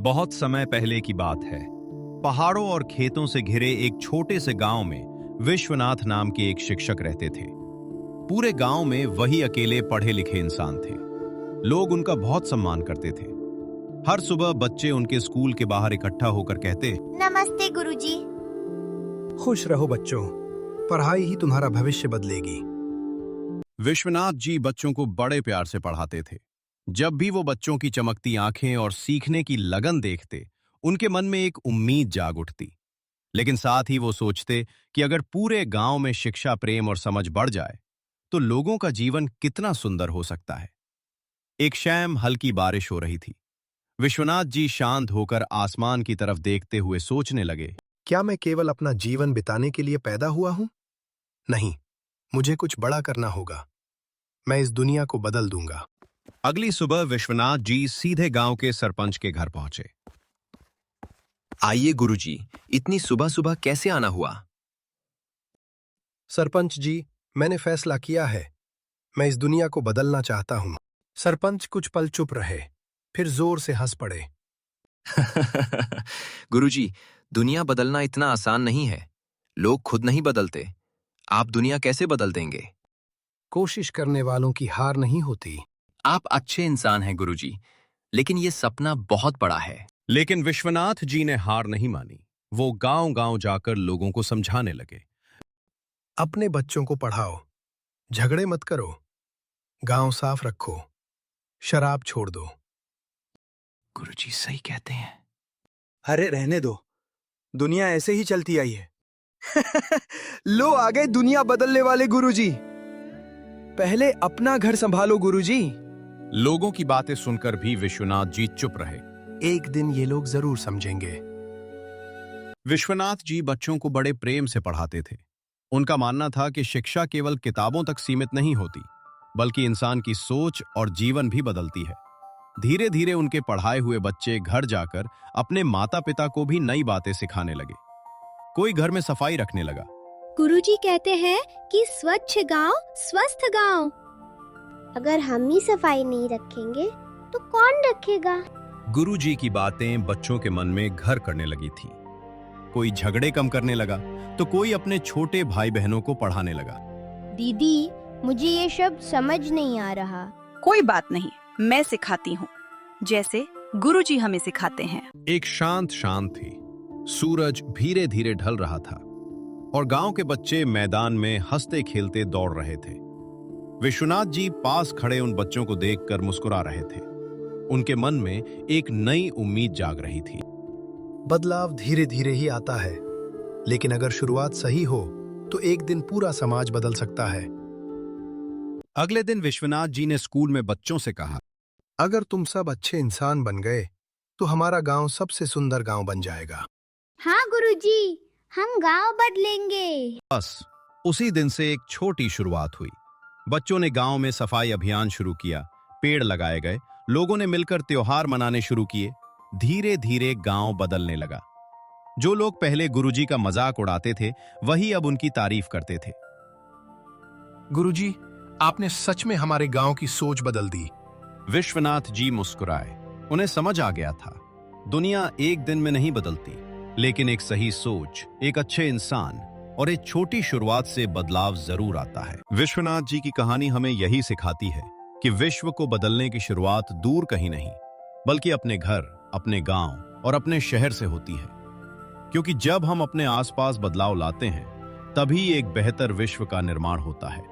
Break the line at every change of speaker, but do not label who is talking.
बहुत समय पहले की बात है। पहाड़ों और खेतों से घिरे एक छोटे से गांव में विश्वनाथ नाम के एक शिक्षक रहते थे। पूरे गांव में वही अकेले पढ़े लिखे इंसान थे। लोग उनका बहुत सम्मान करते थे। हर सुबह बच्चे उनके स्कूल के बाहर इकट्ठा होकर कहते,
नमस्ते गुरुजी।
खुश रहो बच्चों, पढ़ाई ही तुम्हारा भविष्य बदलेगी।
विश्वनाथ जी बच्चों को बड़े प्यार से पढ़ाते थे। जब भी वो बच्चों की चमकती आंखें और सीखने की लगन देखते, उनके मन में एक उम्मीद जाग उठती। लेकिन साथ ही वो सोचते कि अगर पूरे गांव में शिक्षा, प्रेम और समझ बढ़ जाए तो लोगों का जीवन कितना सुंदर हो सकता है। एक शाम हल्की बारिश हो रही थी। विश्वनाथ जी शांत होकर आसमान की तरफ देखते हुए सोचने लगे,
क्या मैं केवल अपना जीवन बिताने के लिए पैदा हुआ हूं? नहीं, मुझे कुछ बड़ा करना होगा। मैं इस दुनिया को बदल दूंगा।
अगली सुबह विश्वनाथ जी सीधे गांव के सरपंच के घर पहुंचे।
आइए गुरुजी, इतनी सुबह सुबह कैसे आना हुआ?
सरपंच जी, मैंने फैसला किया है। मैं इस दुनिया को बदलना चाहता हूं। सरपंच कुछ पल चुप रहे, फिर जोर से हंस पड़े।
गुरुजी, दुनिया बदलना इतना आसान नहीं है। लोग खुद नहीं बदलते। आप दुनिया कैसे बदल देंगे?
कोशिश करने वालों की हार नहीं होती।
आप अच्छे इंसान हैं गुरुजी, लेकिन ये सपना बहुत बड़ा है।
लेकिन विश्वनाथ जी ने हार नहीं मानी। वो गांव-गांव जाकर लोगों को समझाने लगे।
अपने बच्चों को पढ़ाओ, झगड़े मत करो, गांव साफ रखो, शराब छोड़ दो।
गुरुजी सही कहते हैं।
अरे रहने दो, दुनिया ऐसे ही चलती आई है। लो आ गए दुनिया बदलने वाले गुरुजी। पहले अपना घर संभालो गुरुजी।
लोगों की बातें सुनकर भी विश्वनाथ जी चुप रहे।
एक दिन ये लोग जरूर समझेंगे।
विश्वनाथ जी बच्चों को बड़े प्रेम से पढ़ाते थे। उनका मानना था कि शिक्षा केवल किताबों तक सीमित नहीं होती, बल्कि इंसान की सोच और जीवन भी बदलती है। धीरे धीरे उनके पढ़ाए हुए बच्चे घर जाकर अपने माता पिता को भी नई बातें सिखाने लगे। कोई घर में सफाई रखने लगा।
गुरुजी कहते हैं कि स्वच्छ गांव स्वस्थ गांव। अगर हम ही सफाई नहीं रखेंगे तो कौन रखेगा?
गुरुजी की बातें बच्चों के मन में घर करने लगी थी। कोई झगड़े कम करने लगा तो कोई अपने छोटे भाई बहनों को पढ़ाने लगा।
दीदी, मुझे ये शब्द समझ नहीं आ रहा।
कोई बात नहीं, मैं सिखाती हूँ, जैसे गुरुजी हमें सिखाते हैं।
एक शांत थी। सूरज धीरे धीरे ढल रहा था और गांव के बच्चे मैदान में हंसते खेलते दौड़ रहे थे। विश्वनाथ जी पास खड़े उन बच्चों को देखकर मुस्कुरा रहे थे। उनके मन में एक नई उम्मीद जाग रही थी।
बदलाव धीरे धीरे ही आता है, लेकिन अगर शुरुआत सही हो तो एक दिन पूरा समाज बदल सकता है।
अगले दिन विश्वनाथ जी ने स्कूल में बच्चों से कहा,
अगर तुम सब अच्छे इंसान बन गए तो हमारा गांव सबसे सुंदर गांव बन जाएगा।
हाँ गुरुजी, हम गांव बदलेंगे।
बस उसी दिन से एक छोटी शुरुआत हुई। बच्चों ने गांव में सफाई अभियान शुरू किया, पेड़ लगाए गए, लोगों ने मिलकर त्योहार मनाने शुरू किए। धीरे धीरे गांव बदलने लगा। जो लोग पहले गुरुजी का मजाक उड़ाते थे, वही अब उनकी तारीफ करते थे।
गुरुजी, आपने सच में हमारे गांव की सोच बदल दी।
विश्वनाथ जी मुस्कुराए। उन्हें समझ आ गया था, दुनिया एक दिन में नहीं बदलती, लेकिन एक सही सोच, एक अच्छे इंसान और एक छोटी शुरुआत से बदलाव जरूर आता है। विश्वनाथ जी की कहानी हमें यही सिखाती है कि विश्व को बदलने की शुरुआत दूर कहीं नहीं, बल्कि अपने घर, अपने गांव और अपने शहर से होती है। क्योंकि जब हम अपने आसपास बदलाव लाते हैं, तभी एक बेहतर विश्व का निर्माण होता है।